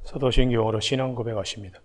사도신경으로 신앙 고백하십니다.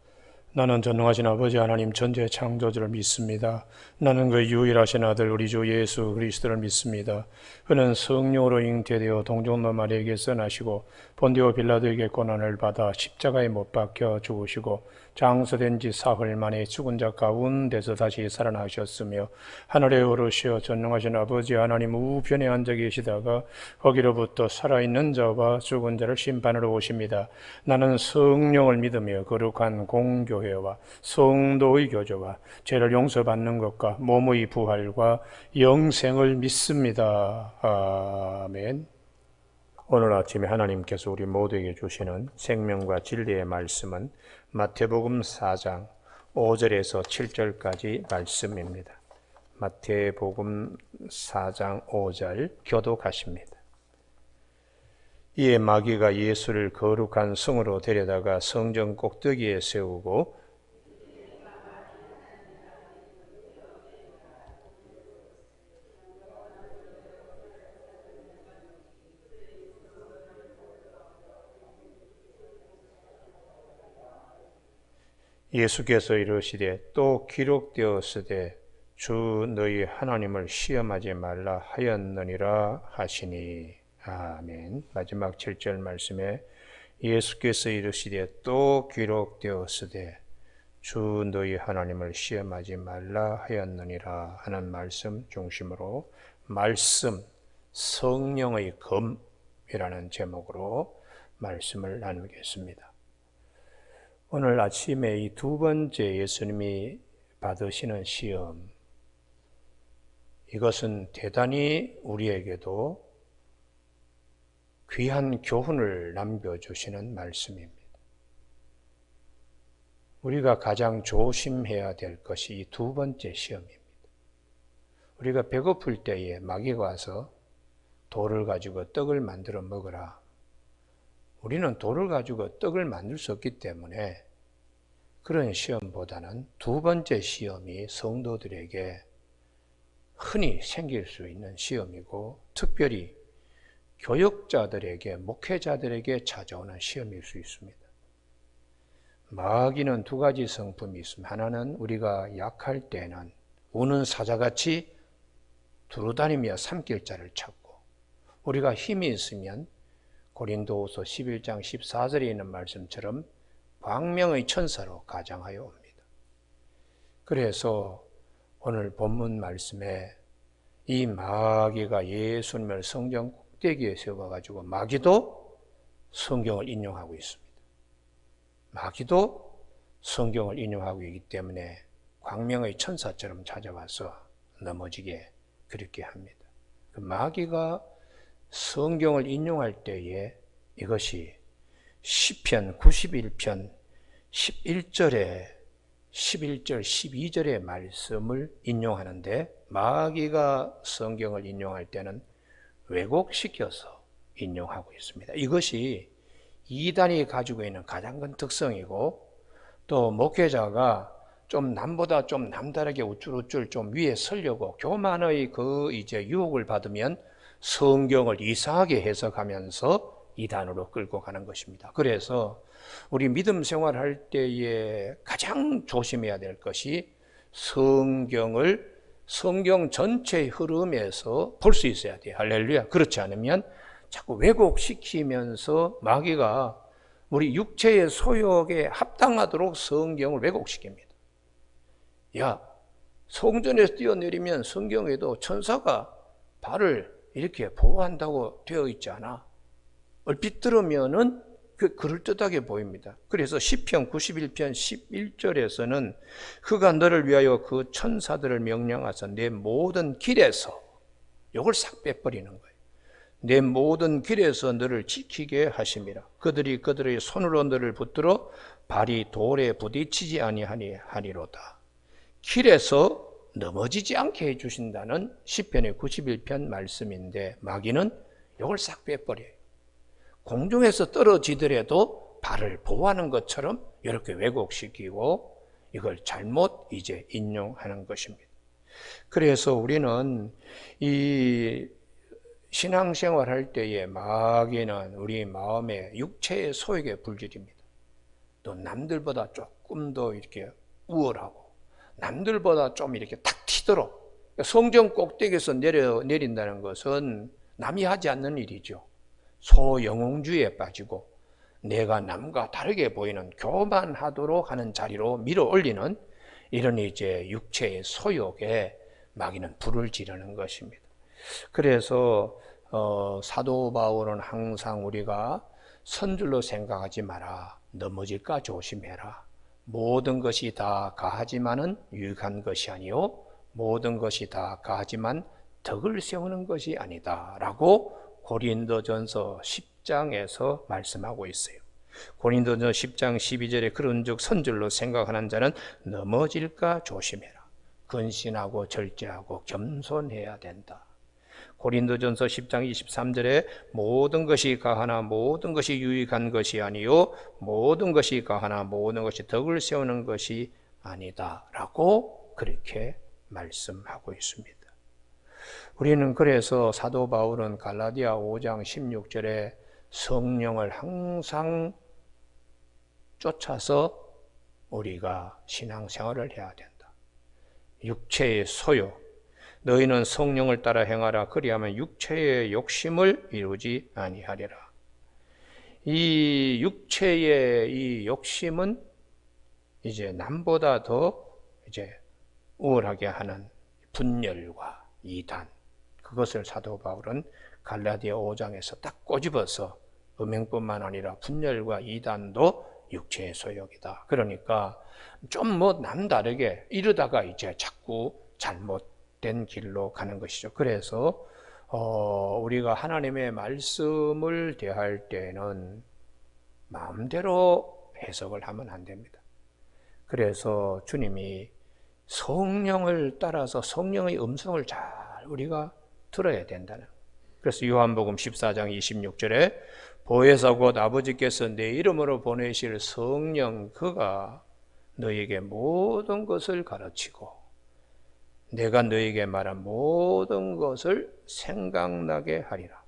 나는 전능하신 아버지 하나님 전지의 창조주를 믿습니다. 나는 그 유일하신 아들 우리 주 예수 그리스도를 믿습니다. 그는 성령으로 잉태되어 동정녀 마리아에게서 나시고 본디오 빌라도에게 고난을 받아 십자가에 못 박혀 죽으시고 장사된 지 사흘 만에 죽은 자 가운데서 다시 살아나셨으며 하늘에 오르시어 전능하신 아버지 하나님 우편에 앉아 계시다가 거기로부터 살아있는 자와 죽은 자를 심판하러 오십니다. 나는 성령을 믿으며 거룩한 공교회와 성도의 교제와 죄를 용서받는 것과 몸의 부활과 영생을 믿습니다. 아멘. 오늘 아침에 하나님께서 우리 모두에게 주시는 생명과 진리의 말씀은 마태복음 4장 5절에서 7절까지 말씀입니다. 마태복음 4장 5절 교독하십니다. 이에 마귀가 예수를 거룩한 성으로 데려다가 성전 꼭대기에 세우고 예수께서 이르시되 또 기록되었으되 주 너희 하나님을 시험하지 말라 하였느니라 하시니. 아멘. 마지막 7절 말씀에 예수께서 이르시되 또 기록되었으되 주 너희 하나님을 시험하지 말라 하였느니라 하는 말씀 중심으로 말씀 성령의 검이라는 제목으로 말씀을 나누겠습니다. 오늘 아침에 이 두 번째 예수님이 받으시는 시험, 이것은 대단히 우리에게도 귀한 교훈을 남겨주시는 말씀입니다. 우리가 가장 조심해야 될 것이 이 두 번째 시험입니다. 우리가 배고플 때에 마귀가 와서 돌을 가지고 떡을 만들어 먹으라. 우리는 돌을 가지고 떡을 만들 수 없기 때문에 그런 시험보다는 두 번째 시험이 성도들에게 흔히 생길 수 있는 시험이고 특별히 교역자들에게, 목회자들에게 찾아오는 시험일 수 있습니다. 마귀는 두 가지 성품이 있습니다. 하나는 우리가 약할 때는 우는 사자같이 두루다니며 삼킬 자를 찾고, 우리가 힘이 있으면 고린도후서 11장 14절에 있는 말씀처럼 광명의 천사로 가장하여 옵니다. 그래서 오늘 본문 말씀에 이 마귀가 예수님을 성전 꼭대기에 세워가지고 마귀도 성경을 인용하고 있습니다. 마귀도 성경을 인용하고 있기 때문에 광명의 천사처럼 찾아와서 넘어지게 그렇게 합니다. 그 마귀가 성경을 인용할 때에 이것이 시편 91편 11절, 12절의 말씀을 인용하는데 마귀가 성경을 인용할 때는 왜곡시켜서 인용하고 있습니다. 이것이 이단이 가지고 있는 가장 큰 특성이고 또 목회자가 좀 남보다 좀 남다르게 우쭐우쭐 좀 위에 서려고 교만의 유혹을 받으면 성경을 이상하게 해석하면서 이단으로 끌고 가는 것입니다. 그래서 우리 믿음 생활할 때에 가장 조심해야 될 것이 성경 전체의 흐름에서 볼 수 있어야 돼요. 할렐루야. 그렇지 않으면 자꾸 왜곡시키면서 마귀가 우리 육체의 소욕에 합당하도록 성경을 왜곡시킵니다. 야, 성전에서 뛰어내리면 성경에도 천사가 발을 이렇게 보호한다고 되어 있지 않아? 얼핏 들으면은 그럴듯하게 보입니다. 그래서 시편 91편 11절에서는 그가 너를 위하여 그 천사들을 명령하사 내 모든 길에서, 이걸 싹 빼버리는 거예요. 내 모든 길에서 너를 지키게 하심이라. 그들이 그들의 손으로 너를 붙들어 발이 돌에 부딪히지 아니하니로다. 길에서 넘어지지 않게 해주신다는 시편의 91편 말씀인데 마귀는 이걸 싹 빼버려요. 공중에서 떨어지더라도 발을 보호하는 것처럼 이렇게 왜곡시키고 이걸 잘못 인용하는 것입니다. 그래서 우리는 이 신앙생활 할 때에 마귀는 우리 마음의 육체의 소욕에 불질입니다. 또 남들보다 조금 더 이렇게 우월하고 남들보다 좀 이렇게 탁 튀도록 성전 꼭대기에서 내린다는 것은 남이 하지 않는 일이죠. 소영웅주의에 빠지고 내가 남과 다르게 보이는 교만하도록 하는 자리로 밀어 올리는 이런 이제 육체의 소욕에 마귀는 불을 지르는 것입니다. 그래서 사도 바울은 항상 우리가 선줄로 생각하지 마라. 넘어질까 조심해라. 모든 것이 다 가하지만은 유익한 것이 아니요 모든 것이 다 가하지만 덕을 세우는 것이 아니다 라고 고린도전서 10장에서 말씀하고 있어요. 고린도전서 10장 12절에 그런즉 선줄로 생각하는 자는 넘어질까 조심해라. 근신하고 절제하고 겸손해야 된다. 고린도전서 10장 23절에 모든 것이 가하나 모든 것이 유익한 것이 아니요 모든 것이 가하나 모든 것이 덕을 세우는 것이 아니다 라고 그렇게 말씀하고 있습니다. 우리는 그래서 사도 바울은 갈라디아 5장 16절에 성령을 항상 쫓아서 우리가 신앙생활을 해야 된다. 육체의 소욕, 너희는 성령을 따라 행하라. 그리하면 육체의 욕심을 이루지 아니하리라. 이 육체의 이 욕심은 이제 남보다 더 이제 우월하게 하는 분열과 이단, 그것을 사도 바울은 갈라디아 5장에서 딱 꼬집어서 음행뿐만 아니라 분열과 이단도 육체의 소욕이다. 그러니까 좀 뭐 남다르게 이러다가 이제 자꾸 잘못된 길로 가는 것이죠. 그래서 우리가 하나님의 말씀을 대할 때는 마음대로 해석을 하면 안 됩니다. 그래서 주님이 성령을 따라서 성령의 음성을 잘 우리가 들어야 된다는. 그래서 요한복음 14장 26절에 보혜사 곧 아버지께서 내 이름으로 보내실 성령 그가 너에게 모든 것을 가르치고 내가 너에게 말한 모든 것을 생각나게 하리라.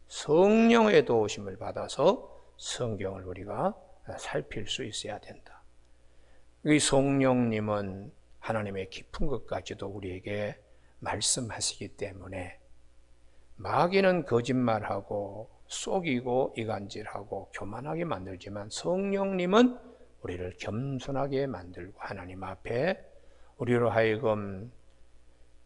성령의 도우심을 받아서 성경을 우리가 살필 수 있어야 된다. 이 성령님은 하나님의 깊은 것까지도 우리에게 말씀하시기 때문에 마귀는 거짓말하고 속이고 이간질하고 교만하게 만들지만 성령님은 우리를 겸손하게 만들고 하나님 앞에 우리로 하여금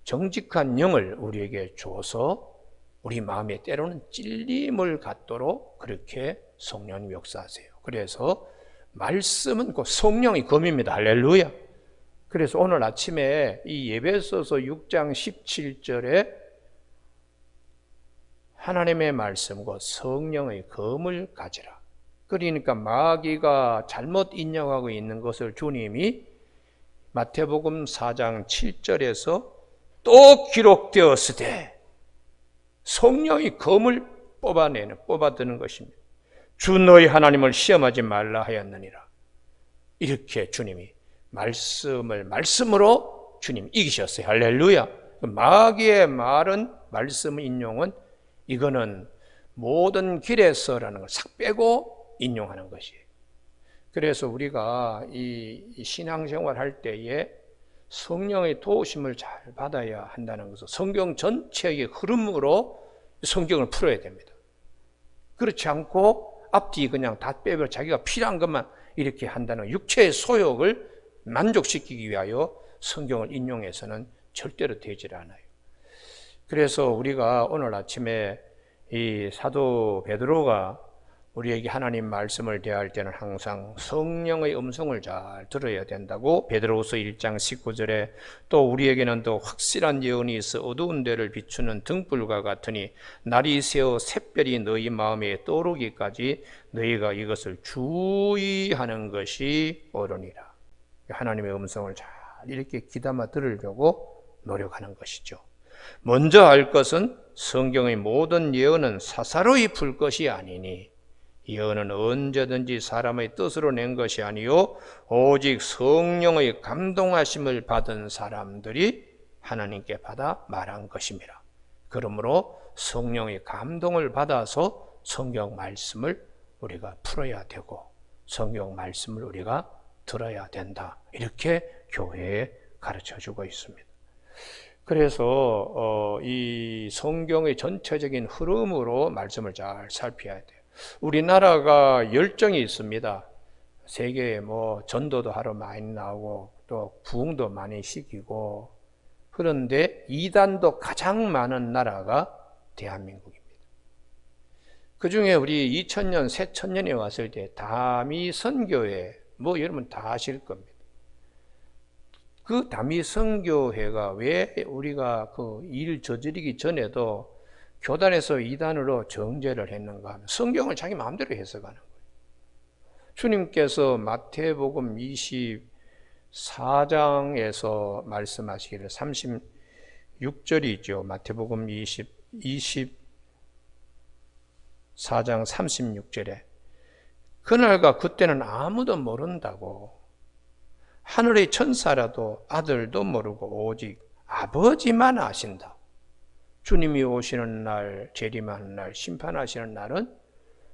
정직한 영을 우리에게 줘서 우리 마음에 때로는 찔림을 갖도록 그렇게 성령님 역사하세요. 그래서 말씀은 곧 성령의 검입니다. 할렐루야. 그래서 오늘 아침에 이 에베소서 6장 17절에 하나님의 말씀과 성령의 검을 가지라. 그러니까 마귀가 잘못 인용하고 있는 것을 주님이 마태복음 4장 7절에서 또 기록되었으되 성령의 검을 뽑아드는 것입니다. 주 너희 하나님을 시험하지 말라 하였느니라. 이렇게 주님이 말씀으로 주님 이기셨어요. 할렐루야. 마귀의 말은 말씀 인용은 이거는 모든 길에서라는 걸 싹 빼고 인용하는 것이에요. 그래서 우리가 이 신앙생활 할 때에 성령의 도우심을 잘 받아야 한다는 것은 성경 전체의 흐름으로 성경을 풀어야 됩니다. 그렇지 않고 앞뒤 그냥 다 빼고 자기가 필요한 것만 이렇게 한다는 육체의 소욕을 만족시키기 위하여 성경을 인용해서는 절대로 되질 않아요. 그래서 우리가 오늘 아침에 이 사도 베드로가 우리에게 하나님 말씀을 대할 때는 항상 성령의 음성을 잘 들어야 된다고 베드로후서 1장 19절에 또 우리에게는 더 확실한 예언이 있어 어두운 데를 비추는 등불과 같으니 날이 새어 샛별이 너희 마음에 떠오르기까지 너희가 이것을 주의하는 것이 옳으니라. 하나님의 음성을 잘 이렇게 귀담아 들으려고 노력하는 것이죠. 먼저 알 것은 성경의 모든 예언은 사사로이 풀 것이 아니니 예언은 언제든지 사람의 뜻으로 낸 것이 아니요 오직 성령의 감동하심을 받은 사람들이 하나님께 받아 말한 것입니다. 그러므로 성령의 감동을 받아서 성경 말씀을 우리가 풀어야 되고 성경 말씀을 우리가 들어야 된다. 이렇게 교회에 가르쳐주고 있습니다. 그래서 이 성경의 전체적인 흐름으로 말씀을 잘 살펴야 돼요. 우리나라가 열정이 있습니다. 세계에 전도도 하러 많이 나오고 또 부흥도 많이 시키고, 그런데 이단도 가장 많은 나라가 대한민국입니다. 그 중에 우리 2000년, 새천년에 왔을 때 다미 선교회, 여러분 다 아실 겁니다. 그 다미 선교회가 왜 우리가 그 일 저지르기 전에도 교단에서 이단으로 정죄를 했는가 하면 성경을 자기 마음대로 해석하는 거예요. 주님께서 마태복음 24장에서 말씀하시기를 36절이죠. 마태복음 24장 36절에 그날과 그때는 아무도 모른다고, 하늘의 천사라도 아들도 모르고 오직 아버지만 아신다. 주님이 오시는 날, 재림하는 날, 심판하시는 날은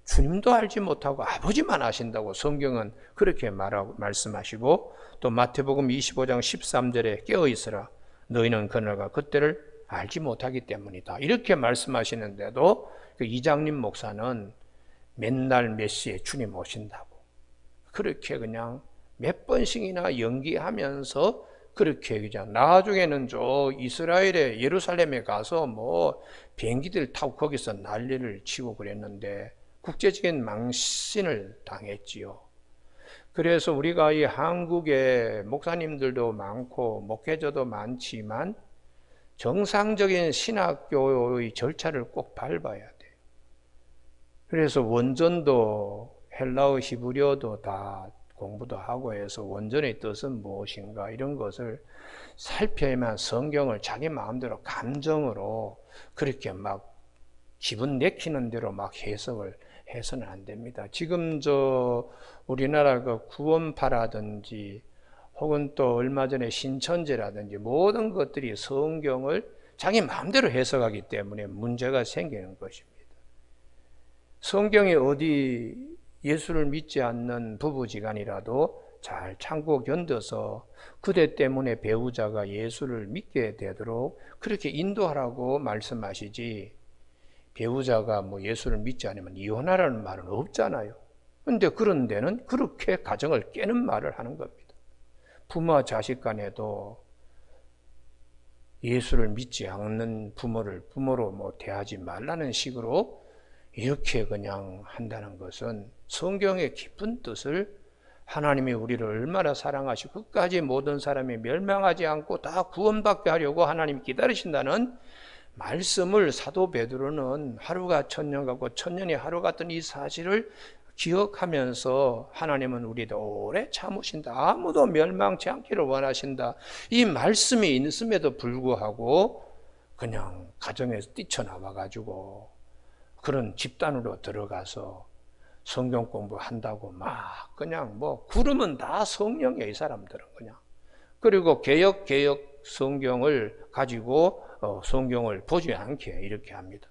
주님도 알지 못하고 아버지만 아신다고 성경은 그렇게 말씀하시고, 또 마태복음 25장 13절에 깨어있으라. 너희는 그날과 그때를 알지 못하기 때문이다. 이렇게 말씀하시는데도 그 이장님 목사는 맨날 몇 시에 주님 오신다고 그렇게 그냥 몇 번씩이나 연기하면서 그렇게 그냥 나중에는 저 이스라엘에 예루살렘에 가서 비행기들 타고 거기서 난리를 치고 그랬는데 국제적인 망신을 당했지요. 그래서 우리가 이 한국에 목사님들도 많고 목회자도 많지만 정상적인 신학교의 절차를 꼭 밟아야 돼요. 그래서 원전도 헬라어 히브리어도 다 공부도 하고 해서 원전의 뜻은 무엇인가 이런 것을 살펴야만 성경을 자기 마음대로 감정으로 그렇게 막 기분 내키는 대로 막 해석을 해서는 안 됩니다. 지금 우리나라 그 구원파라든지 혹은 또 얼마 전에 신천지라든지 모든 것들이 성경을 자기 마음대로 해석하기 때문에 문제가 생기는 것입니다. 성경이 어디 예수를 믿지 않는 부부지간이라도 잘 참고 견뎌서 그대 때문에 배우자가 예수를 믿게 되도록 그렇게 인도하라고 말씀하시지, 배우자가 예수를 믿지 않으면 이혼하라는 말은 없잖아요. 그런데 그런 데는 그렇게 가정을 깨는 말을 하는 겁니다. 부모와 자식 간에도 예수를 믿지 않는 부모를 부모로 대하지 말라는 식으로 이렇게 그냥 한다는 것은 성경의 깊은 뜻을, 하나님이 우리를 얼마나 사랑하시고 끝까지 모든 사람이 멸망하지 않고 다 구원받게 하려고 하나님이 기다리신다는 말씀을 사도 베드로는 하루가 천년 같고 천년이 하루 같은 이 사실을 기억하면서 하나님은 우리를 오래 참으신다, 아무도 멸망치 않기를 원하신다, 이 말씀이 있음에도 불구하고 그냥 가정에서 뛰쳐나와가지고 그런 집단으로 들어가서 성경 공부한다고 막 그냥 구르면 다 성령이에요, 이 사람들은 그냥. 그리고 개역 성경을 가지고 성경을 보지 않게 이렇게 합니다.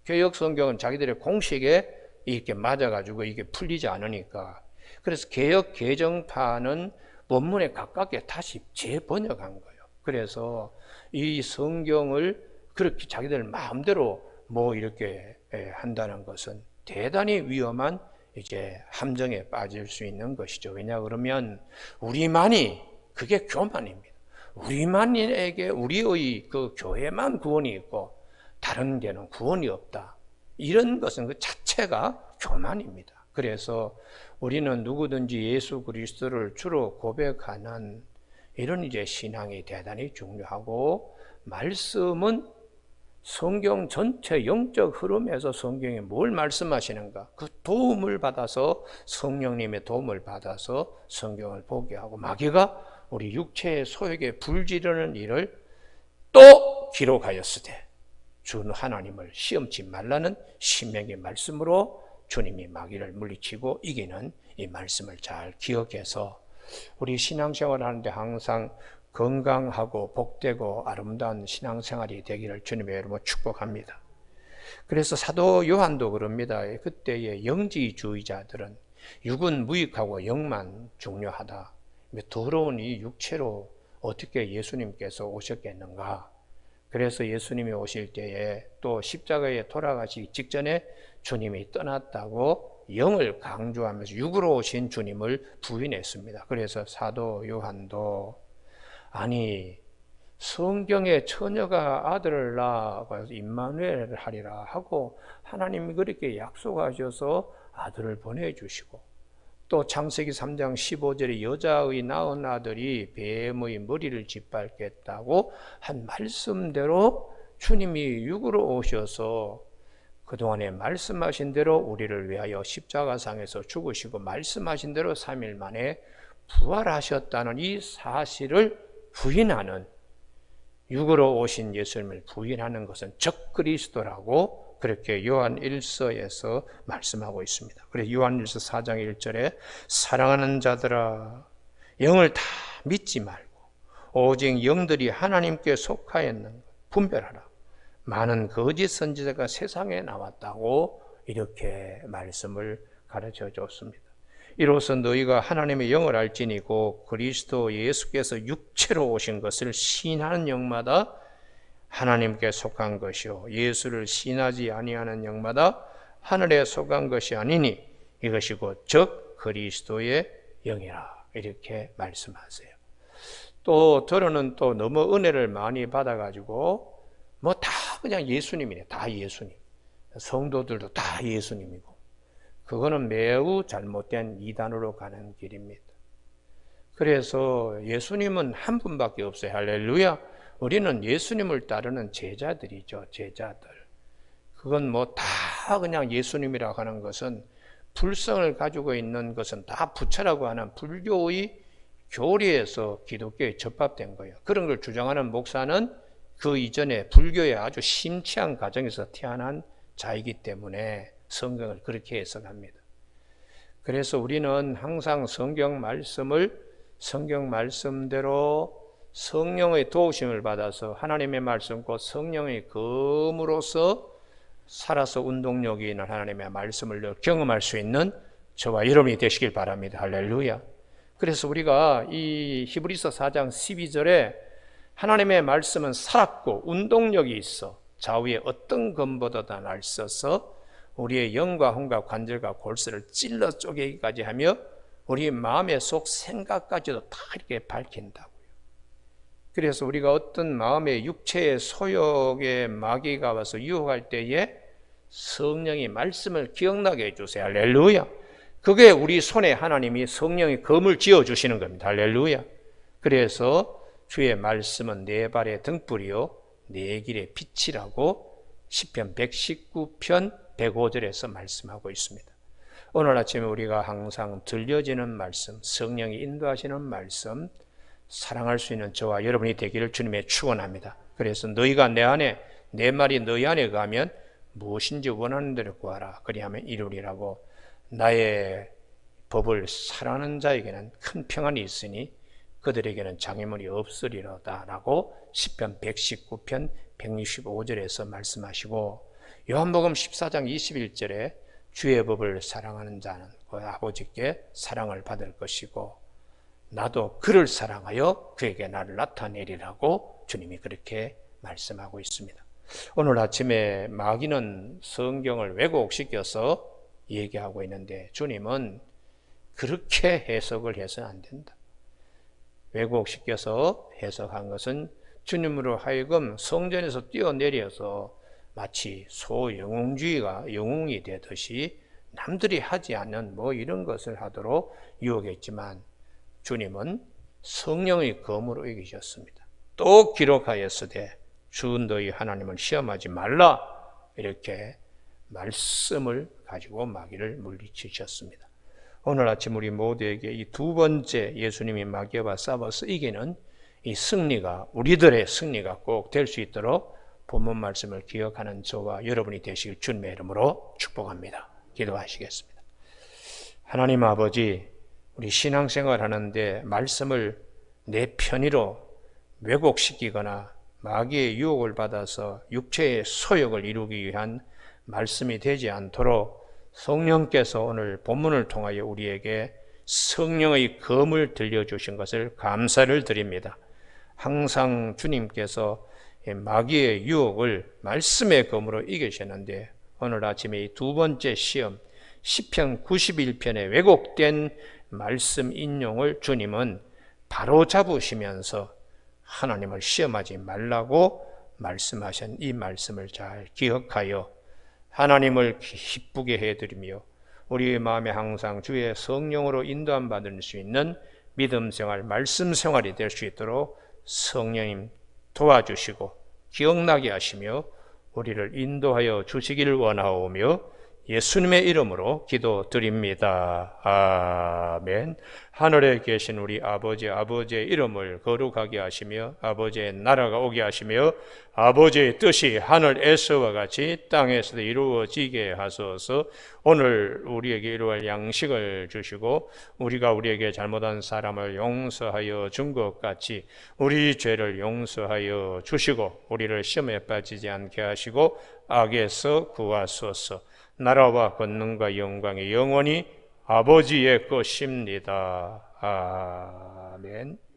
개역 성경은 자기들의 공식에 이렇게 맞아가지고 이게 풀리지 않으니까, 그래서 개역 개정파는 본문에 가깝게 다시 재번역한 거예요. 그래서 이 성경을 그렇게 자기들 마음대로 이렇게 한다는 것은 대단히 위험한 이제 함정에 빠질 수 있는 것이죠. 왜냐 그러면 우리만이, 그게 교만입니다. 우리만에게 우리의 그 교회만 구원이 있고 다른 데는 구원이 없다, 이런 것은 그 자체가 교만입니다. 그래서 우리는 누구든지 예수 그리스도를 주로 고백하는 이런 이제 신앙이 대단히 중요하고, 말씀은 성경 전체 영적 흐름에서 성경이 뭘 말씀하시는가, 그 도움을 받아서, 성령님의 도움을 받아서 성경을 보게 하고, 마귀가 우리 육체의 소욕에 불지르는 일을 또 기록하였으되 주 하나님을 시험치 말라는 신명의 말씀으로 주님이 마귀를 물리치고 이기는 이 말씀을 잘 기억해서 우리 신앙생활 하는데 항상 건강하고 복되고 아름다운 신앙생활이 되기를 주님의 이름으로 축복합니다. 그래서 사도 요한도 그럽니다. 그때의 영지주의자들은 육은 무익하고 영만 중요하다. 더러운 이 육체로 어떻게 예수님께서 오셨겠는가? 그래서 예수님이 오실 때에 또 십자가에 돌아가시기 직전에 주님이 떠났다고 영을 강조하면서 육으로 오신 주님을 부인했습니다. 그래서 사도 요한도 아니 성경에 처녀가 아들을 낳아 임마누엘을 하리라 하고 하나님이 그렇게 약속하셔서 아들을 보내주시고 또 창세기 3장 15절에 여자의 낳은 아들이 뱀의 머리를 짓밟겠다고 한 말씀대로 주님이 육으로 오셔서 그동안에 말씀하신 대로 우리를 위하여 십자가상에서 죽으시고 말씀하신 대로 3일 만에 부활하셨다는 이 사실을 부인하는, 육으로 오신 예수님을 부인하는 것은 적그리스도라고 그렇게 요한 1서에서 말씀하고 있습니다. 그래서 요한 1서 4장 1절에 사랑하는 자들아 영을 다 믿지 말고 오직 영들이 하나님께 속하였는 분별하라. 많은 거짓 선지자가 세상에 나왔다고 이렇게 말씀을 가르쳐 줬습니다. 이로써 너희가 하나님의 영을 알지니고 그리스도 예수께서 육체로 오신 것을 시인하는 영마다 하나님께 속한 것이요 예수를 시인하지 아니하는 영마다 하늘에 속한 것이 아니니 이것이 곧 즉 그리스도의 영이라 이렇게 말씀하세요. 또 저는 또 너무 은혜를 많이 받아가지고 뭐 다 그냥 예수님이네. 다 예수님. 성도들도 다 예수님이고 그거는 매우 잘못된 이단으로 가는 길입니다. 그래서 예수님은 한 분밖에 없어요. 할렐루야. 우리는 예수님을 따르는 제자들이죠. 제자들. 그건 뭐 다 그냥 예수님이라고 하는 것은 불성을 가지고 있는 것은 다 부처라고 하는 불교의 교리에서 기독교에 접합된 거예요. 그런 걸 주장하는 목사는 그 이전에 불교의 아주 심취한 가정에서 태어난 자이기 때문에 성경을 그렇게 해석합니다. 그래서 우리는 항상 성경 말씀을 성경 말씀대로 성령의 도우심을 받아서 하나님의 말씀 곧 성령의 검으로서 살아서 운동력이 있는 하나님의 말씀을 경험할 수 있는 저와 여러분이 되시길 바랍니다. 할렐루야. 그래서 우리가 이 히브리서 4장 12절에 하나님의 말씀은 살았고 운동력이 있어 좌우에 어떤 검보다도 날서서 우리의 영과 혼과 관절과 골수를 찔러 쪼개기까지 하며 우리 마음의 속 생각까지도 다 이렇게 밝힌다고요. 그래서 우리가 어떤 마음의 육체의 소욕의 마귀가 와서 유혹할 때에 성령이 말씀을 기억나게 해주세요. 할렐루야. 그게 우리 손에 하나님이 성령의 검을 쥐어주시는 겁니다. 할렐루야. 그래서 주의 말씀은 내 발의 등불이요 내 길의 빛이라고 시편 119편 105절에서 말씀하고 있습니다. 오늘 아침에 우리가 항상 들려지는 말씀, 성령이 인도하시는 말씀, 사랑할 수 있는 저와 여러분이 되기를 주님의 축원합니다. 그래서 너희가 내 안에, 내 말이 너희 안에 가면 무엇인지 원하는 대로 구하라. 그리하면 이루리라고. 나의 법을 사랑하는 자에게는 큰 평안이 있으니 그들에게는 장애물이 없으리로다 라고 시편 119편 165절에서 말씀하시고 요한복음 14장 21절에 주의 법을 사랑하는 자는 그 아버지께 사랑을 받을 것이고 나도 그를 사랑하여 그에게 나를 나타내리라고 주님이 그렇게 말씀하고 있습니다. 오늘 아침에 마귀는 성경을 왜곡시켜서 얘기하고 있는데 주님은 그렇게 해석을 해서는 안 된다. 왜곡시켜서 해석한 것은 주님으로 하여금 성전에서 뛰어내려서 마치 소영웅주의가 영웅이 되듯이 남들이 하지 않는 뭐 이런 것을 하도록 유혹했지만 주님은 성령의 검으로 이기셨습니다. 또 기록하였으되 주 너희 하나님을 시험하지 말라 이렇게 말씀을 가지고 마귀를 물리치셨습니다. 오늘 아침 우리 모두에게 이 두 번째 예수님이 마귀와 싸워서 이기는 이 승리가 우리들의 승리가 꼭 될 수 있도록 본문 말씀을 기억하는 저와 여러분이 되시길 주님의 이름으로 축복합니다. 기도하시겠습니다. 하나님 아버지, 우리 신앙생활 하는데 말씀을 내 편의로 왜곡시키거나 마귀의 유혹을 받아서 육체의 소욕을 이루기 위한 말씀이 되지 않도록 성령께서 오늘 본문을 통하여 우리에게 성령의 검을 들려주신 것을 감사를 드립니다. 항상 주님께서 마귀의 유혹을 말씀의 검으로 이기셨는데 오늘 아침에 이 두 번째 시험 시편 91편의 왜곡된 말씀 인용을 주님은 바로 잡으시면서 하나님을 시험하지 말라고 말씀하신 이 말씀을 잘 기억하여 하나님을 기쁘게 해드리며 우리의 마음에 항상 주의 성령으로 인도함 받을 수 있는 믿음 생활, 말씀 생활이 될 수 있도록 성령님 도와주시고 기억나게 하시며 우리를 인도하여 주시기를 원하오며 예수님의 이름으로 기도드립니다. 아멘. 하늘에 계신 우리 아버지의 이름을 거룩하게 하시며 아버지의 나라가 오게 하시며 아버지의 뜻이 하늘에서와 같이 땅에서도 이루어지게 하소서. 오늘 우리에게 이루어갈 양식을 주시고 우리가 우리에게 잘못한 사람을 용서하여 준 것 같이 우리 죄를 용서하여 주시고 우리를 시험에 빠지지 않게 하시고 악에서 구하소서. 나라와 권능과 영광이 영원히 아버지의 것입니다. 아멘.